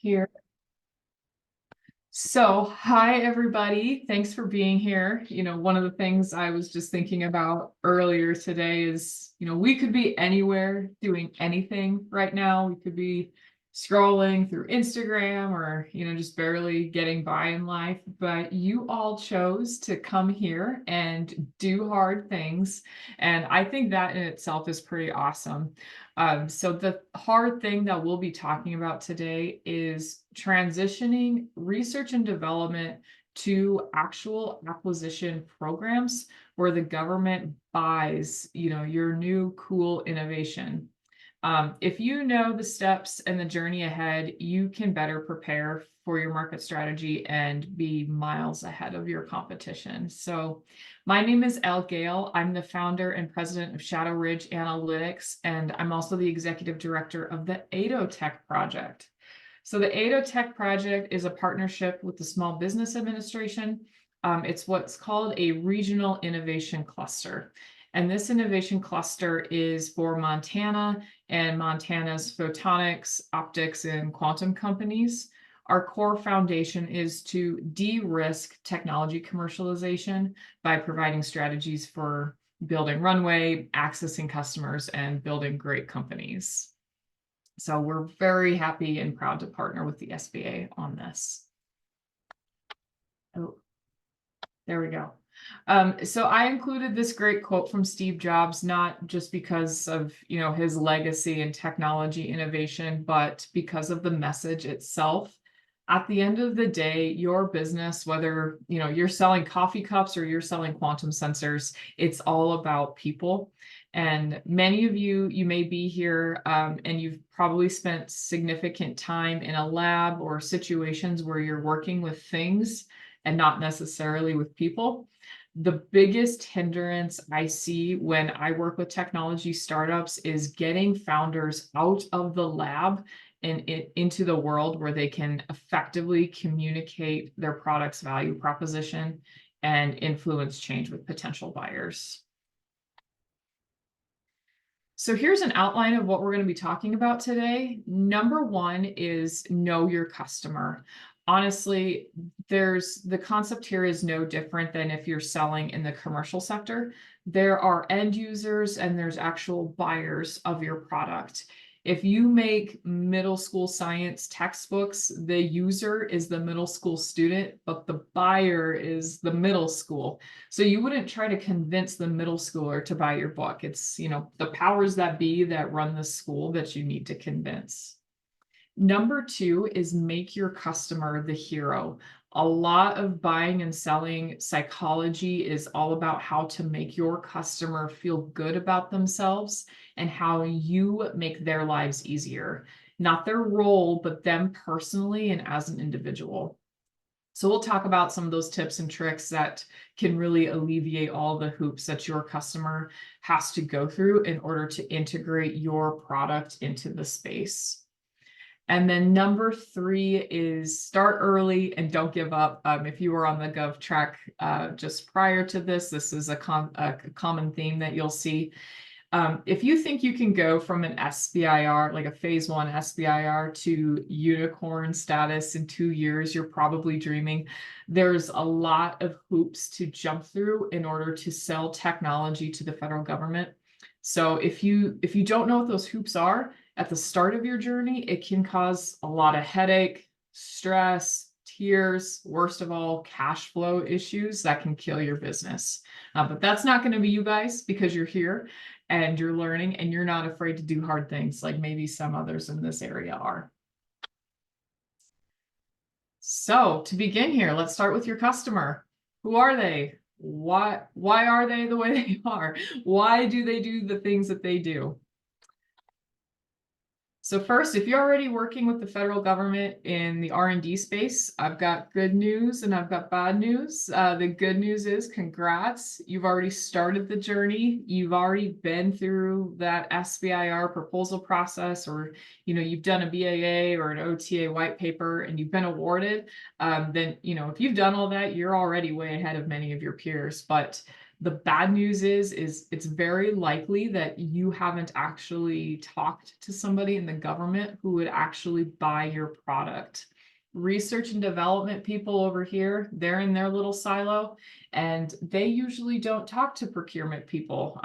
Here. So, hi everybody. Thanks for being here. One of the things I was just thinking about earlier today is, we could be anywhere doing anything right now. We could be scrolling through Instagram or, just barely getting by in life, but you all chose to come here and do hard things. And I think that in itself is pretty awesome. So the hard thing that we'll be talking about today is transitioning research and development to actual acquisition programs where the government buys, your new cool innovation. If you know the steps and the journey ahead, you can better prepare for your market strategy and be miles ahead of your competition. So my name is Elle Gahl. I'm the founder and president of Shadow Ridge Analytics, and I'm also the executive director of the eidotech project. So the eidotech project is a partnership with the Small Business Administration. It's what's called a regional innovation cluster. And this innovation cluster is for Montana and Montana's photonics, optics, and quantum companies. Our core foundation is to de-risk technology commercialization by providing strategies for building runway, accessing customers, and building great companies. So we're very happy and proud to partner with the SBA on this. Oh, there we go. So I included this great quote from Steve Jobs, not just because of, his legacy and technology innovation, but because of the message itself. At the end of the day, your business, whether, you're selling coffee cups or you're selling quantum sensors, it's all about people. And many of you may be here and you've probably spent significant time in a lab or situations where you're working with things and not necessarily with people. The biggest hindrance I see when I work with technology startups is getting founders out of the lab and into the world where they can effectively communicate their product's value proposition and influence change with potential buyers. So here's an outline of what we're going to be talking about today. Number one is know your customer. Honestly, the concept here is no different than if you're selling in the commercial sector. There are end users and there's actual buyers of your product. If you make middle school science textbooks, the user is the middle school student, but the buyer is the middle school. So you wouldn't try to convince the middle schooler to buy your book. It's, the powers that be that run the school that you need to convince. Number two is make your customer the hero. A lot of buying and selling psychology is all about how to make your customer feel good about themselves and how you make their lives easier. Not their role, but them personally and as an individual. So we'll talk about some of those tips and tricks that can really alleviate all the hoops that your customer has to go through in order to integrate your product into the space. And then number three is start early and don't give up. If you were on the Gov track just prior to this is a common theme that you'll see. If you think you can go from an SBIR, like a phase 1 SBIR, to unicorn status in 2 years, you're probably dreaming. There's a lot of hoops to jump through in order to sell technology to the federal government. So if you don't know what those hoops are at the start of your journey, it can cause a lot of headache, stress, tears, worst of all, cash flow issues that can kill your business. But that's not going to be you guys, because you're here and you're learning and you're not afraid to do hard things like maybe some others in this area are. So to begin here, let's start with your customer. Who are they? Why are they the way they are? Why do they do the things that they do? So first, if you're already working with the federal government in the R&D space, I've got good news and I've got bad news. The good news is congrats. You've already started the journey. You've already been through that SBIR proposal process, or you've done a BAA or an OTA white paper and you've been awarded. Then if you've done all that, you're already way ahead of many of your peers. But The bad news is it's very likely that you haven't actually talked to somebody in the government who would actually buy your product. Research and development people over here, they're in their little silo, and they usually don't talk to procurement people,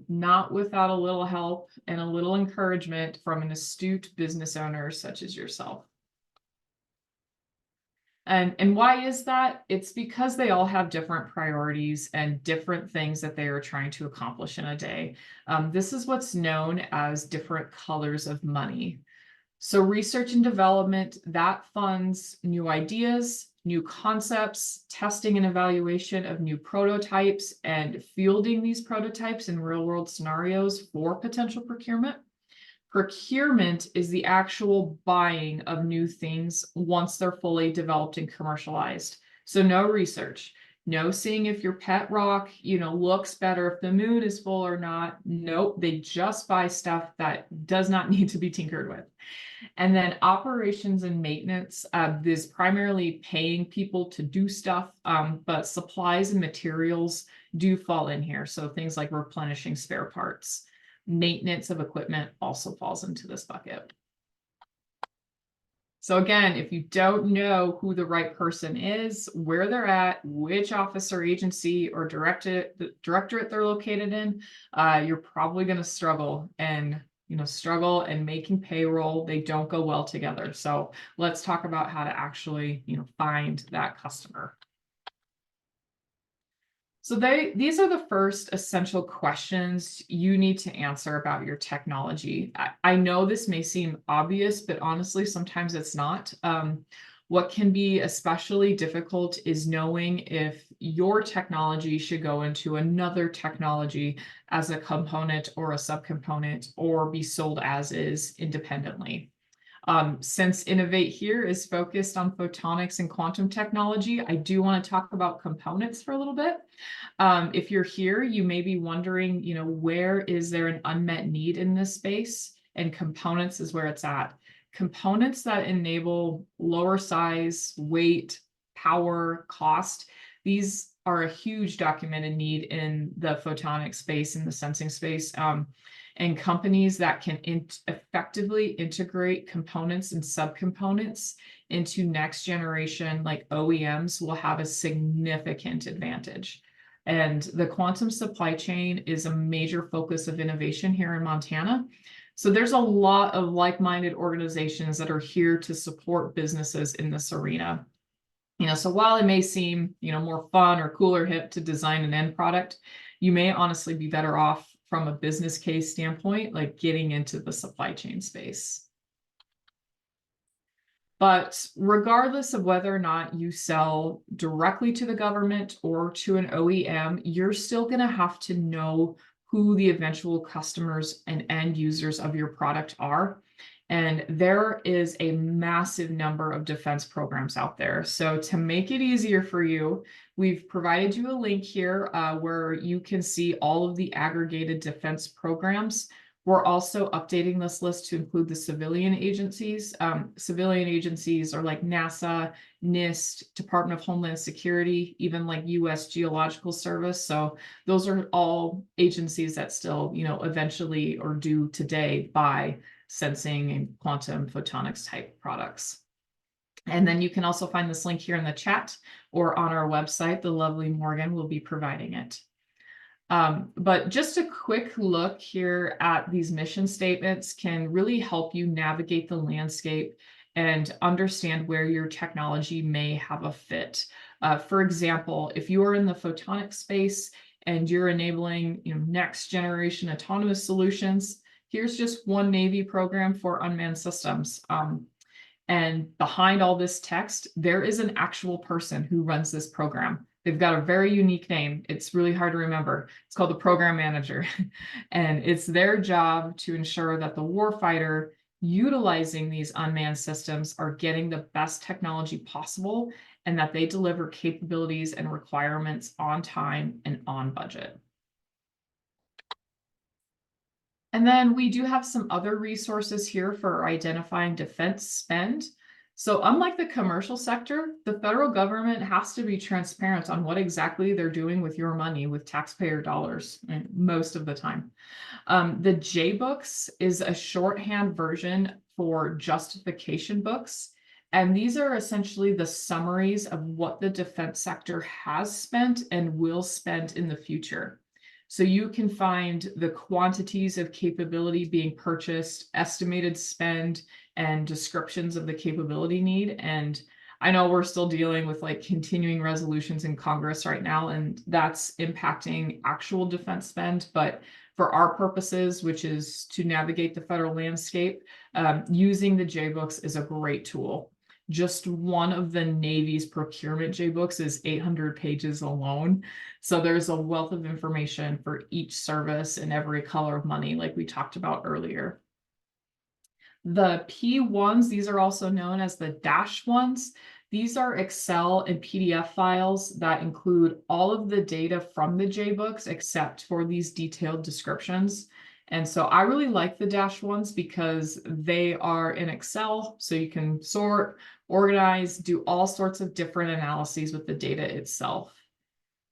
not without a little help and a little encouragement from an astute business owner such as yourself. And why is that? It's because they all have different priorities and different things that they are trying to accomplish in a day. This is what's known as different colors of money. So research and development, that funds new ideas, new concepts, testing and evaluation of new prototypes, and fielding these prototypes in real world scenarios for potential procurement. Procurement is the actual buying of new things once they're fully developed and commercialized. So no research, no seeing if your pet rock, looks better, if the moon is full or not. Nope, they just buy stuff that does not need to be tinkered with. And then operations and maintenance is primarily paying people to do stuff, but supplies and materials do fall in here. So things like replenishing spare parts. Maintenance of equipment also falls into this bucket. So again, if you don't know who the right person is, where they're at, which office or agency or directorate they're located in, you're probably going to struggle. And struggle and making payroll, they don't go well together. So let's talk about how to actually find that customer. So these are the first essential questions you need to answer about your technology. I know this may seem obvious, but honestly, sometimes it's not. What can be especially difficult is knowing if your technology should go into another technology as a component or a subcomponent, or be sold as is independently. Since Innovate here is focused on photonics and quantum technology, I do want to talk about components for a little bit. If you're here, you may be wondering, where is there an unmet need in this space? And components is where it's at. Components that enable lower size, weight, power, cost. These are a huge documented need in the photonics space, in the sensing space. And companies that can effectively integrate components and subcomponents into next generation, like OEMs, will have a significant advantage. And the quantum supply chain is a major focus of innovation here in Montana. So there's a lot of like-minded organizations that are here to support businesses in this arena. So while it may seem, more fun or cool or hip to design an end product, you may honestly be better off from a business case standpoint, like getting into the supply chain space. But regardless of whether or not you sell directly to the government or to an OEM, you're still going to have to know who the eventual customers and end users of your product are. And there is a massive number of defense programs out there. So to make it easier for you, we've provided you a link here where you can see all of the aggregated defense programs. We're also updating this list to include the civilian agencies. Civilian agencies are like NASA, NIST, Department of Homeland Security, even like US Geological Service. So those are all agencies that still, eventually or do today buy sensing and quantum photonics type products. And then you can also find this link here in the chat or on our website. The lovely Morgan will be providing it. But just a quick look here at these mission statements can really help you navigate the landscape and understand where your technology may have a fit. For example, if you are in the photonics space and you're enabling next generation autonomous solutions, here's just one Navy program for unmanned systems. And behind all this text, there is an actual person who runs this program. They've got a very unique name. It's really hard to remember. It's called the program manager. And it's their job to ensure that the warfighter utilizing these unmanned systems are getting the best technology possible and that they deliver capabilities and requirements on time and on budget. And then we do have some other resources here for identifying defense spend. So unlike the commercial sector, the federal government has to be transparent on what exactly they're doing with your money, with taxpayer dollars, most of the time. The J books is a shorthand version for justification books. And these are essentially the summaries of what the defense sector has spent and will spend in the future. So you can find the quantities of capability being purchased, estimated spend, and descriptions of the capability need. And I know we're still dealing with like continuing resolutions in Congress right now, and that's impacting actual defense spend. But for our purposes, which is to navigate the federal landscape, using the J-books is a great tool. Just one of the Navy's procurement J-books is 800 pages alone. So there's a wealth of information for each service and every color of money, like we talked about earlier. The P1s, these are also known as the dash ones. These are Excel and PDF files that include all of the data from the J-books except for these detailed descriptions. And so I really like the dash ones because they are in Excel, so you can sort, organize, do all sorts of different analyses with the data itself.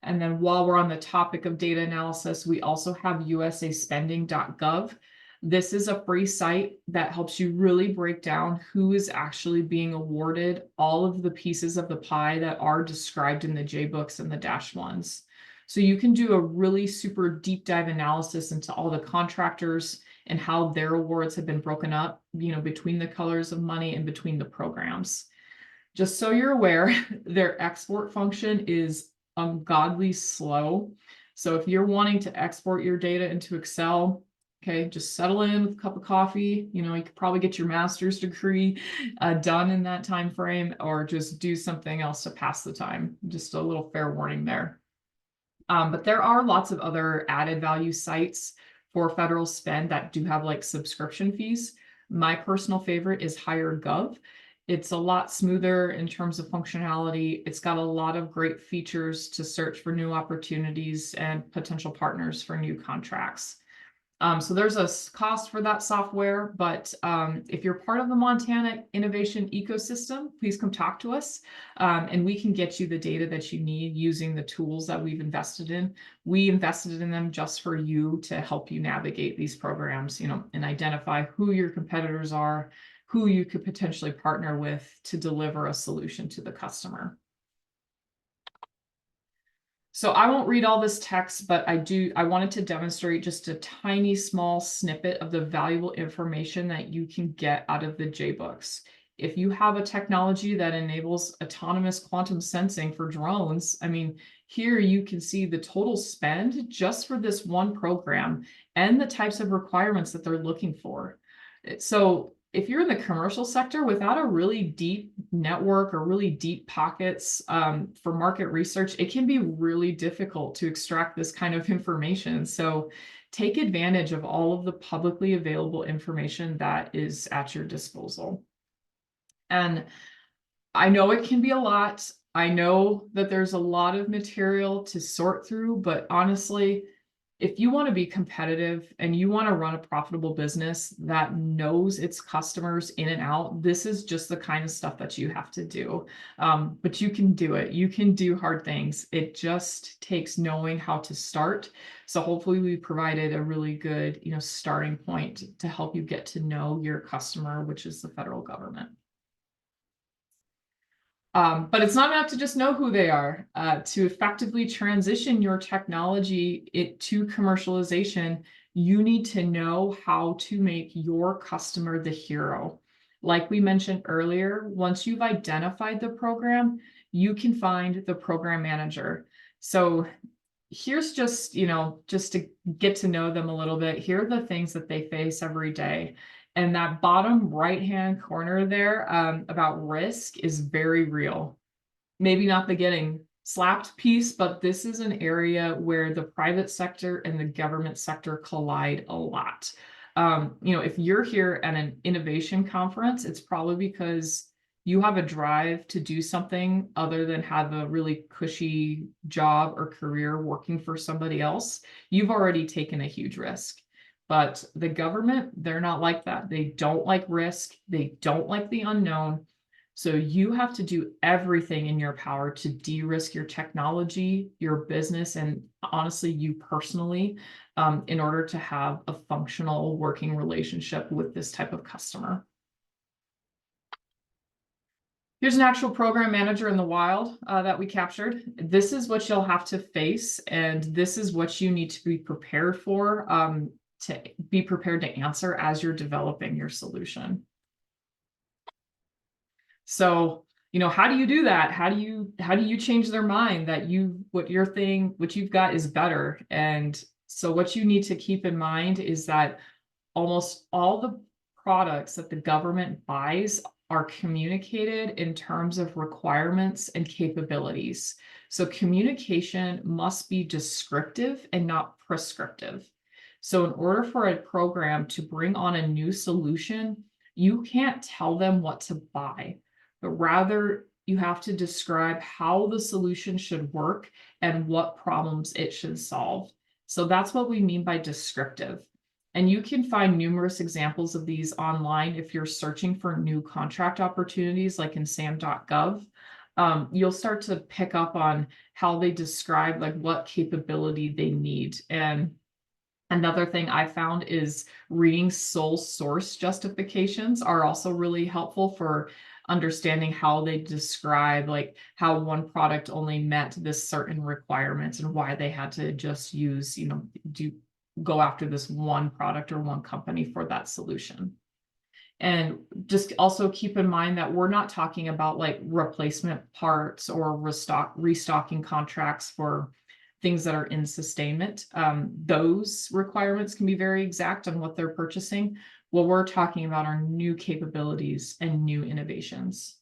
And then while we're on the topic of data analysis, we also have usaspending.gov. This is a free site that helps you really break down who is actually being awarded all of the pieces of the pie that are described in the J-books and the dash ones. So you can do a really super deep dive analysis into all the contractors and how their awards have been broken up, between the colors of money and between the programs. Just so you're aware, their export function is ungodly slow. So if you're wanting to export your data into Excel, okay, just settle in with a cup of coffee. You could probably get your master's degree done in that time frame, or just do something else to pass the time. Just a little fair warning there. But there are lots of other added value sites for federal spend that do have like subscription fees. My personal favorite is HireGov. It's a lot smoother in terms of functionality. It's got a lot of great features to search for new opportunities and potential partners for new contracts. So there's a cost for that software, but if you're part of the Montana innovation ecosystem, please come talk to us, and we can get you the data that you need using the tools that we've invested in. We invested in them just for you to help you navigate these programs, and identify who your competitors are, who you could potentially partner with to deliver a solution to the customer. So I won't read all this text, but I wanted to demonstrate just a tiny small snippet of the valuable information that you can get out of the J-books. If you have a technology that enables autonomous quantum sensing for drones, here you can see the total spend just for this one program and the types of requirements that they're looking for. So if you're in the commercial sector without a really deep network or really deep pockets for market research, it can be really difficult to extract this kind of information. So take advantage of all of the publicly available information that is at your disposal. And I know it can be a lot. I know that there's a lot of material to sort through, but honestly, if you want to be competitive and you want to run a profitable business that knows its customers in and out, this is just the kind of stuff that you have to do. But you can do it. You can do hard things. It just takes knowing how to start. So hopefully we provided a really good, starting point to help you get to know your customer, which is the federal government. But it's not enough to just know who they are. To effectively transition your technology to commercialization, you need to know how to make your customer the hero. Like we mentioned earlier, once you've identified the program, you can find the program manager. So here's just to get to know them a little bit. Here are the things that they face every day. And that bottom right-hand corner there about risk is very real. Maybe not the getting slapped piece, but this is an area where the private sector and the government sector collide a lot. If you're here at an innovation conference, it's probably because you have a drive to do something other than have a really cushy job or career working for somebody else. You've already taken a huge risk. But the government, they're not like that. They don't like risk. They don't like the unknown. So you have to do everything in your power to de-risk your technology, your business, and honestly, you personally, in order to have a functional working relationship with this type of customer. Here's an actual program manager in the wild that we captured. This is what you'll have to face, and this is what you need to be prepared for, to be prepared to answer as you're developing your solution. So, how do you do that? How do you change their mind that what you've got is better? And so what you need to keep in mind is that almost all the products that the government buys are communicated in terms of requirements and capabilities. So communication must be descriptive and not prescriptive. So in order for a program to bring on a new solution, you can't tell them what to buy, but rather you have to describe how the solution should work and what problems it should solve. So that's what we mean by descriptive. And you can find numerous examples of these online if you're searching for new contract opportunities, like in sam.gov. You'll start to pick up on how they describe like what capability they need. And another thing I found is reading sole source justifications are also really helpful for understanding how they describe like how one product only met this certain requirements and why they had to just use, go after this one product or one company for that solution. And just also keep in mind that we're not talking about like replacement parts or restocking contracts for things that are in sustainment. Those requirements can be very exact on what they're purchasing. What we're talking about are new capabilities and new innovations.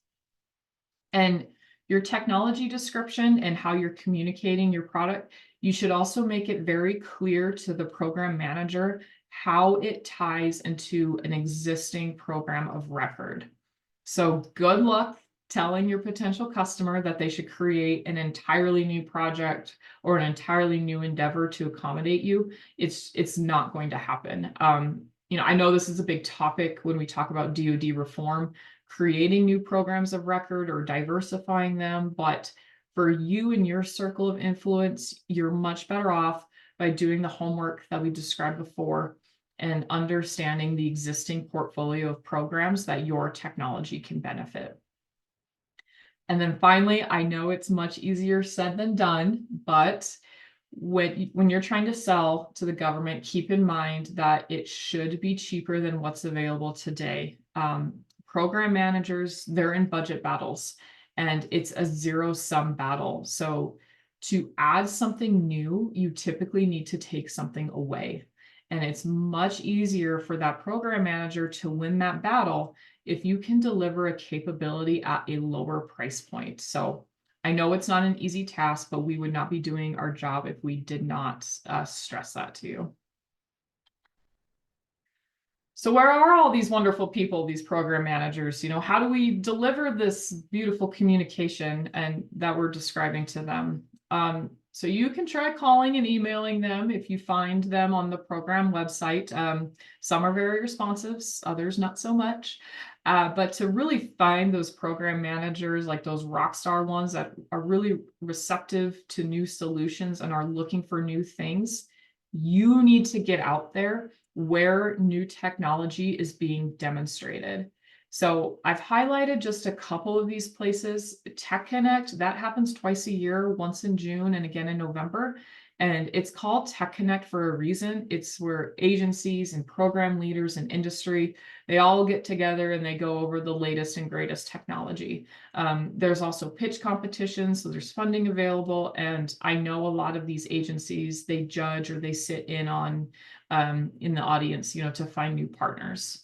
And your technology description and how you're communicating your product, you should also make it very clear to the program manager how it ties into an existing program of record. So good luck telling your potential customer that they should create an entirely new project or an entirely new endeavor to accommodate you. It's not going to happen. I know this is a big topic when we talk about DoD reform, creating new programs of record or diversifying them, but for you and your circle of influence, you're much better off by doing the homework that we described before and understanding the existing portfolio of programs that your technology can benefit. And then finally, I know it's much easier said than done, but when you're trying to sell to the government, keep in mind that it should be cheaper than what's available today. Program managers, they're in budget battles, and it's a zero-sum battle. So to add something new, you typically need to take something away. And it's much easier for that program manager to win that battle if you can deliver a capability at a lower price point. So I know it's not an easy task, but we would not be doing our job if we did not stress that to you. So where are all these wonderful people, these program managers? How do we deliver this beautiful communication and that we're describing to them? So you can try calling and emailing them if you find them on the program website. Some are very responsive, others not so much. But to really find those program managers, like those rock star ones that are really receptive to new solutions and are looking for new things, you need to get out there where new technology is being demonstrated. So I've highlighted just a couple of these places. Tech Connect, that happens twice a year, once in June and again in November. And it's called Tech Connect for a reason. It's where agencies and program leaders and industry, they all get together and they go over the latest and greatest technology. There's also pitch competitions, so there's funding available. And I know a lot of these agencies, they judge or they sit in on in the audience, to find new partners.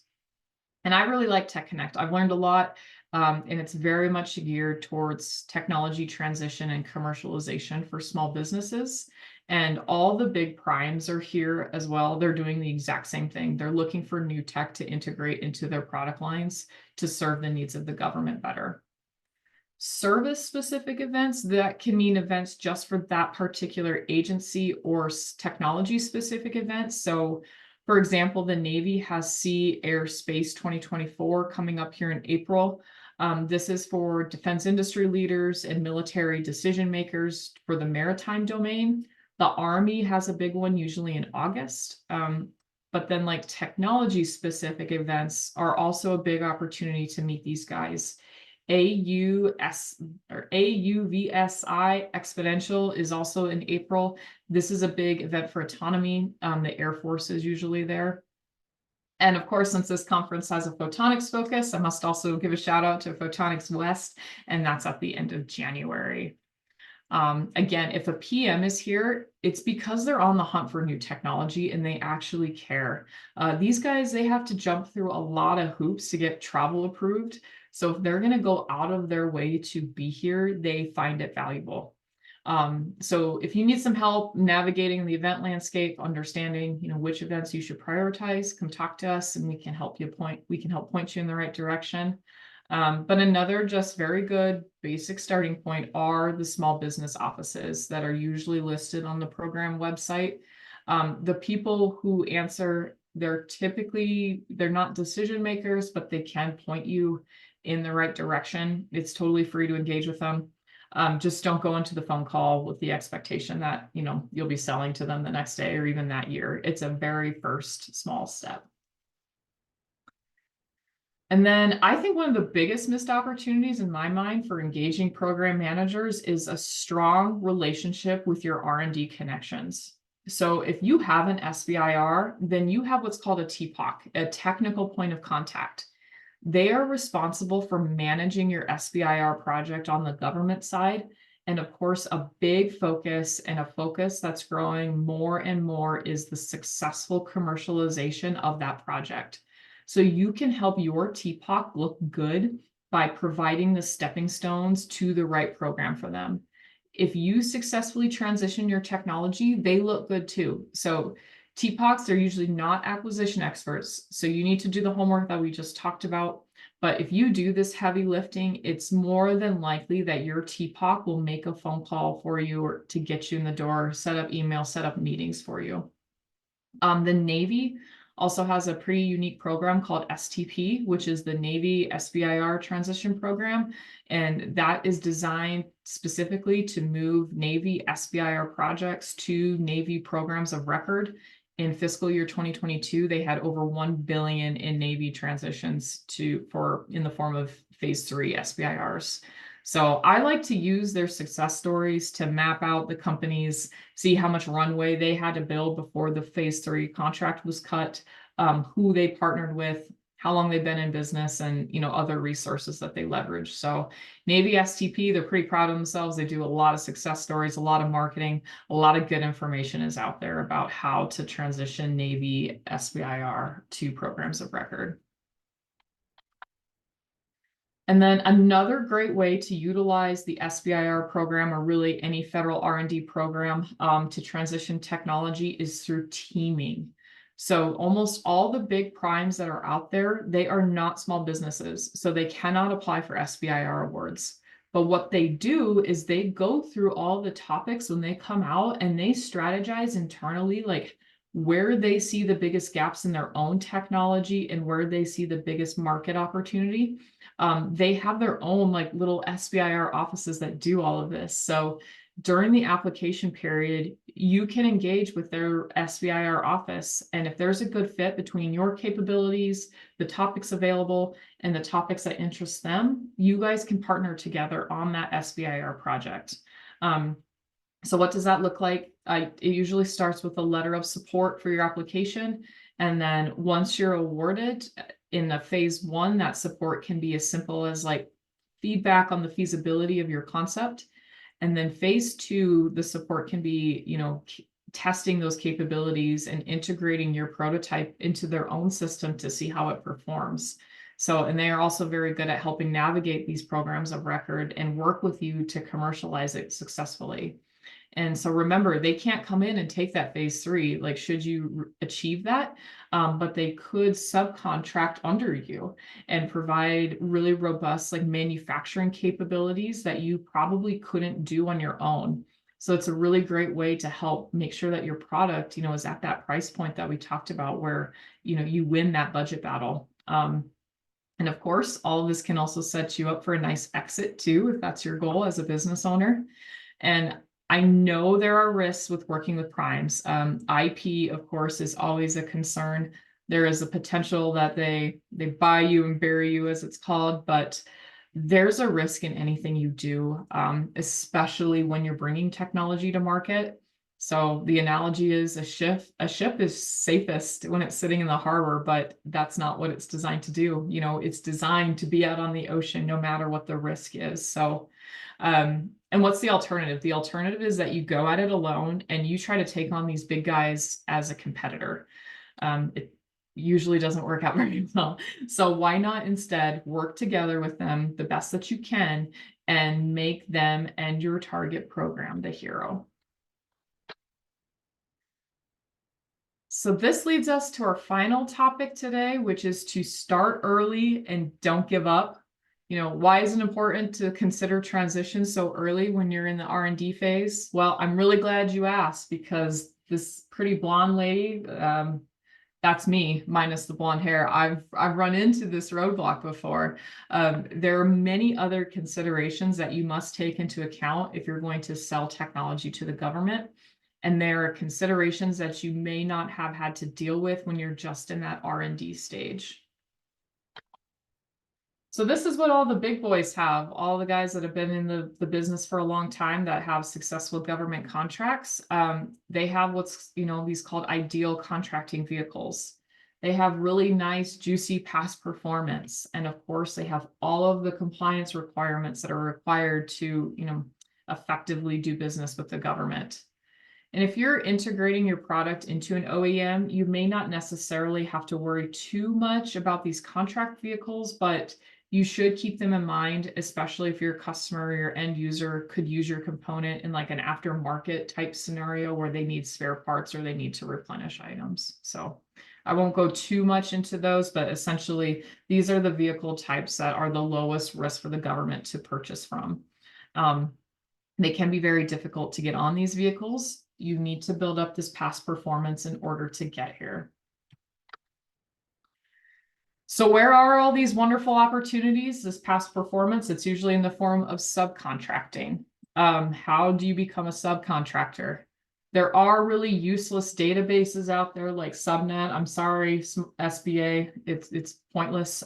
And I really like Tech Connect. I've learned a lot, and it's very much geared towards technology transition and commercialization for small businesses. And all the big primes are here as well. They're doing the exact same thing. They're looking for new tech to integrate into their product lines to serve the needs of the government better. Service-specific events, that can mean events just for that particular agency or technology-specific events. So for example, the Navy has Sea, Air, Space 2024 coming up here in April. This is for defense industry leaders and military decision makers for the maritime domain. The Army has a big one, usually in August. But then like technology specific events are also a big opportunity to meet these guys. AUVSI Exponential is also in April. This is a big event for autonomy. The Air Force is usually there. And of course, since this conference has a photonics focus, I must also give a shout out to Photonics West, and that's at the end of January. Again, if a PM is here, it's because they're on the hunt for new technology and they actually care. These guys, they have to jump through a lot of hoops to get travel approved. So if they're going to go out of their way to be here, they find it valuable. So if you need some help navigating the event landscape, understanding, which events you should prioritize, come talk to us and we can help point you in the right direction. But another just very good basic starting point are the small business offices that are usually listed on the program website. The people who answer, they're not decision makers, but they can point you in the right direction. It's totally free to engage with them. Just don't go into the phone call with the expectation that, you'll be selling to them the next day or even that year. It's a very first small step. And then I think one of the biggest missed opportunities in my mind for engaging program managers is a strong relationship with your R&D connections. So if you have an SBIR, then you have what's called a TPOC, a technical point of contact. They are responsible for managing your SBIR project on the government side. And of course, a big focus and a focus that's growing more and more is the successful commercialization of that project. So you can help your TPOC look good by providing the stepping stones to the right program for them. If you successfully transition your technology, they look good too. So TPOCs, they're usually not acquisition experts. So you need to do the homework that we just talked about. But if you do this heavy lifting, it's more than likely that your TPOC will make a phone call for you or to get you in the door, set up email, set up meetings for you. The Navy also has a pretty unique program called STP, which is the Navy SBIR transition program. And that is designed specifically to move Navy SBIR projects to Navy programs of record. In fiscal year 2022, they had over 1 billion in Navy transitions in the form of phase 3 SBIRs. So I like to use their success stories to map out the companies, see how much runway they had to build before the phase 3 contract was cut, who they partnered with, how long they've been in business, and other resources that they leverage. So Navy STP, they're pretty proud of themselves. They do a lot of success stories, a lot of marketing, a lot of good information is out there about how to transition Navy SBIR to programs of record. And then another great way to utilize the SBIR program, or really any federal R&D program, to transition technology is through teaming. So almost all the big primes that are out there, they are not small businesses, so they cannot apply for SBIR awards. But what they do is they go through all the topics when they come out and they strategize internally, like where they see the biggest gaps in their own technology and where they see the biggest market opportunity. They have their own like little SBIR offices that do all of this. So during the application period, you can engage with their SBIR office. And if there's a good fit between your capabilities, the topics available, and the topics that interest them, you guys can partner together on that SBIR project. So what does that look like? It usually starts with a letter of support for your application. And then once you're awarded in the phase 1, that support can be as simple as like feedback on the feasibility of your concept. And then phase 2, the support can be, testing those capabilities and integrating your prototype into their own system to see how it performs. So, and they are also very good at helping navigate these programs of record and work with you to commercialize it successfully. And so remember, they can't come in and take that phase 3, like should you achieve that, but they could subcontract under you and provide really robust like manufacturing capabilities that you probably couldn't do on your own. So it's a really great way to help make sure that your product, is at that price point that we talked about where, you win that budget battle. And of course, all of this can also set you up for a nice exit too, if that's your goal as a business owner. And I know there are risks with working with primes. IP, of course, is always a concern. There is a potential that they buy you and bury you, as it's called, but there's a risk in anything you do, especially when you're bringing technology to market. So the analogy is a ship is safest when it's sitting in the harbor, but that's not what it's designed to do. You know, it's designed to be out on the ocean no matter what the risk is. So, and what's the alternative? The alternative is that you go at it alone and you try to take on these big guys as a competitor. It usually doesn't work out very well. So why not instead work together with them the best that you can and make them and your target program the hero? So this leads us to our final topic today, which is to start early and don't give up. You know, why is it important to consider transition so early when you're in the R&D phase? Well, I'm really glad you asked, because this pretty blonde lady, that's me minus the blonde hair. I've run into this roadblock before. There are many other considerations that you must take into account if you're going to sell technology to the government. And there are considerations that you may not have had to deal with when you're just in that R&D stage. So this is what all the big boys have, all the guys that have been in the business for a long time that have successful government contracts. They have what's, these called ideal contracting vehicles. They have really nice, juicy past performance. And of course, they have all of the compliance requirements that are required to, effectively do business with the government. And if you're integrating your product into an OEM, you may not necessarily have to worry too much about these contract vehicles, but you should keep them in mind, especially if your customer or your end user could use your component in like an aftermarket type scenario where they need spare parts or they need to replenish items. So I won't go too much into those, but essentially these are the vehicle types that are the lowest risk for the government to purchase from. They can be very difficult to get on these vehicles. You need to build up this past performance in order to get here. So where are all these wonderful opportunities, this past performance? It's usually in the form of subcontracting. How do you become a subcontractor? There are really useless databases out there like Subnet. I'm sorry, SBA, it's pointless.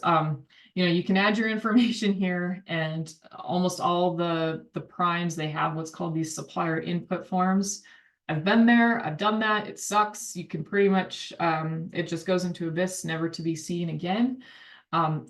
You can add your information here, and almost all the primes, they have what's called these supplier input forms. I've been there, I've done that, it sucks. You can pretty much, it just goes into abyss, never to be seen again.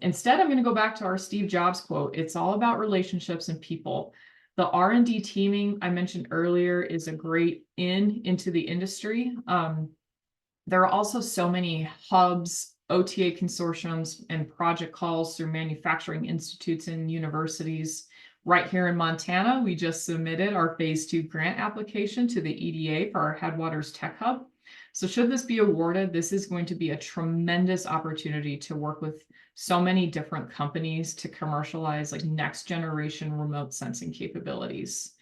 Instead, I'm going to go back to our Steve Jobs quote. It's all about relationships and people. The R&D teaming I mentioned earlier is a great into the industry. There are also so many hubs, OTA consortiums, and project calls through manufacturing institutes and universities. Right here in Montana, we just submitted our phase 2 grant application to the EDA for our Headwaters Tech Hub. So should this be awarded, this is going to be a tremendous opportunity to work with so many different companies to commercialize like next generation remote sensing capabilities.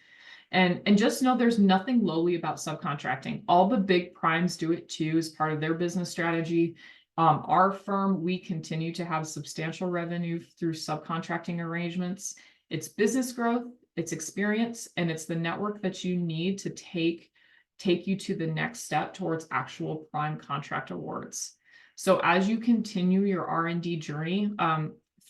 And just know there's nothing lowly about subcontracting. All the big primes do it too as part of their business strategy. Our firm, we continue to have substantial revenue through subcontracting arrangements. It's business growth, it's experience, and it's the network that you need to take you to the next step towards actual prime contract awards. So as you continue your R&D journey,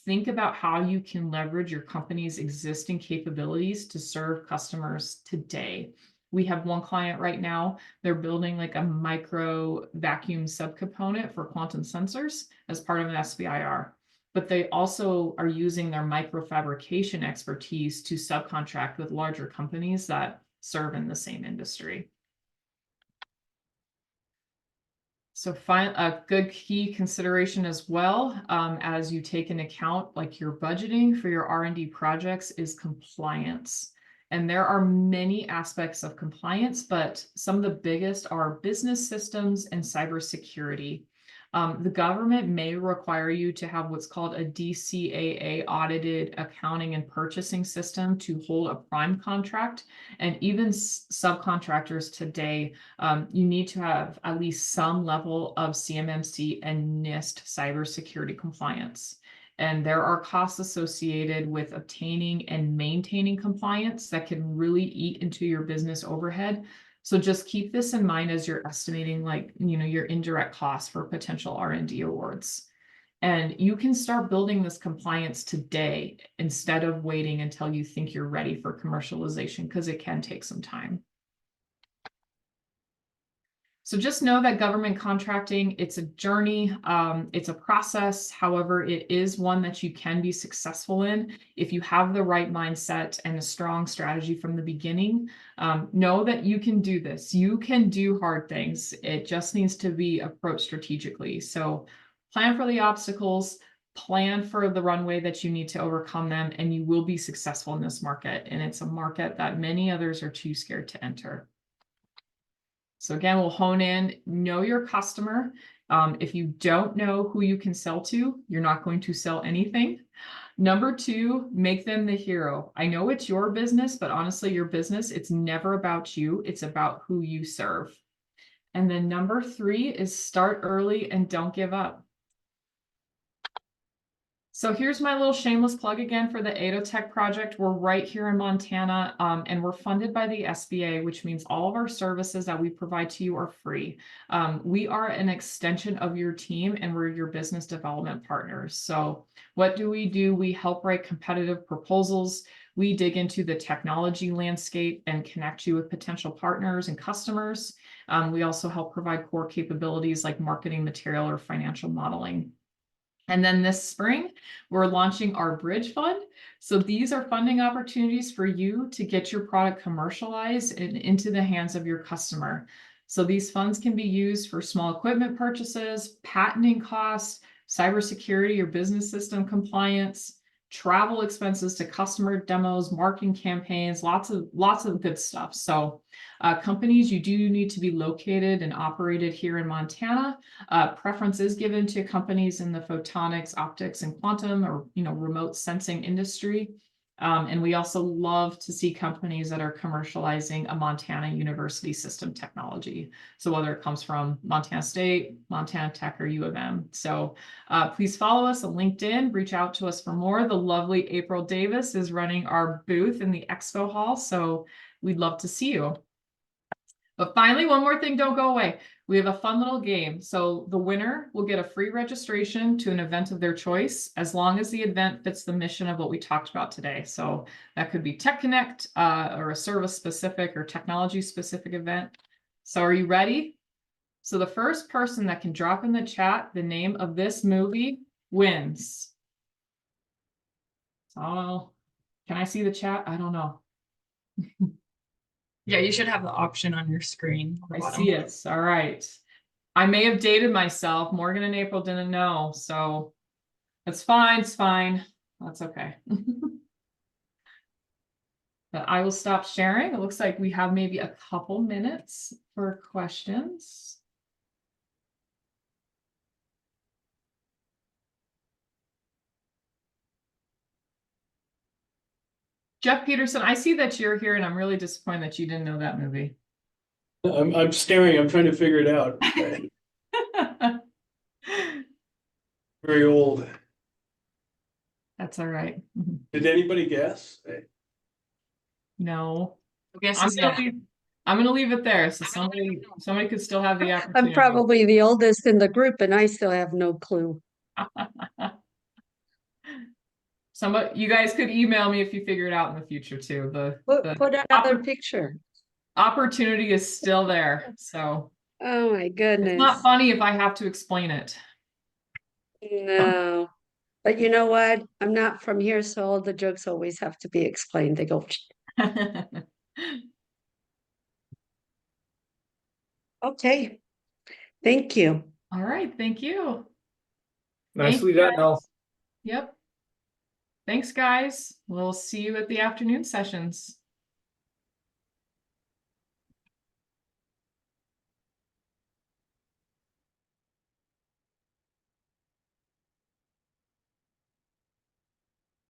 think about how you can leverage your company's existing capabilities to serve customers today. We have one client right now, they're building like a micro vacuum subcomponent for quantum sensors as part of an SBIR. But they also are using their microfabrication expertise to subcontract with larger companies that serve in the same industry. So a good key consideration as well, as you take into account like your budgeting for your R&D projects, is compliance. And there are many aspects of compliance, but some of the biggest are business systems and cybersecurity. The government may require you to have what's called a DCAA audited accounting and purchasing system to hold a prime contract. And even subcontractors today, you need to have at least some level of CMMC and NIST cybersecurity compliance. And there are costs associated with obtaining and maintaining compliance that can really eat into your business overhead. So just keep this in mind as you're estimating, like, your indirect costs for potential R&D awards. And you can start building this compliance today instead of waiting until you think you're ready for commercialization, because it can take some time. So just know that government contracting, it's a journey, it's a process. However, it is one that you can be successful in if you have the right mindset and a strong strategy from the beginning. Know that you can do this. You can do hard things. It just needs to be approached strategically. So plan for the obstacles, plan for the runway that you need to overcome them, and you will be successful in this market. And it's a market that many others are too scared to enter. So again, we'll hone in, know your customer. If you don't know who you can sell to, you're not going to sell anything. Number 2, make them the hero. I know it's your business, but honestly, your business, it's never about you. It's about who you serve. And then number 3 is start early and don't give up. So here's my little shameless plug again for the eidotech project. We're right here in Montana, and we're funded by the SBA, which means all of our services that we provide to you are free. We are an extension of your team, and we're your business development partners. So what do? We help write competitive proposals. We dig into the technology landscape and connect you with potential partners and customers. We also help provide core capabilities like marketing material or financial modeling. And then this spring, we're launching our Bridge Fund. So these are funding opportunities for you to get your product commercialized and into the hands of your customer. So these funds can be used for small equipment purchases, patenting costs, cybersecurity or business system compliance, travel expenses to customer demos, marketing campaigns, lots of good stuff. So companies, you do need to be located and operated here in Montana. Preference is given to companies in the photonics, optics, and quantum, or remote sensing industry. And we also love to see companies that are commercializing a Montana University system technology. So whether it comes from Montana State, Montana Tech, or U of M. So please follow us on LinkedIn, reach out to us for more. The lovely April Davis is running our booth in the expo hall. So we'd love to see you. But finally, one more thing, don't go away. We have a fun little game. So the winner will get a free registration to an event of their choice, as long as the event fits the mission of what we talked about today. So that could be Tech Connect or a service specific or technology specific event. So are you ready? So the first person that can drop in the chat the name of this movie wins. So can I see the chat? I don't know. Yeah, you should have the option on your screen. I see it. All right. I may have dated myself. Morgan and April didn't know, so it's fine. It's fine. That's okay. But I will stop sharing. It looks like we have maybe a couple minutes for questions. Jeff Peterson, I see that you're here, and I'm really disappointed that you didn't know that movie. I'm staring. I'm trying to figure it out. Very old. That's all right. Did anybody guess? No. I'm gonna leave it there, so somebody could still have the opportunity. I'm probably the oldest in the group and I still have no clue. You guys could email me if you figure it out in the future too. Put another picture. Opportunity is still there. So Oh my goodness. it's not funny if I have to explain it. No. But you know what? I'm not from here, so all the jokes always have to be explained. They go. Okay. Thank you. All right. Thank you. Nicely done, Elle. Yep. Thanks, guys. We'll see you at the afternoon sessions.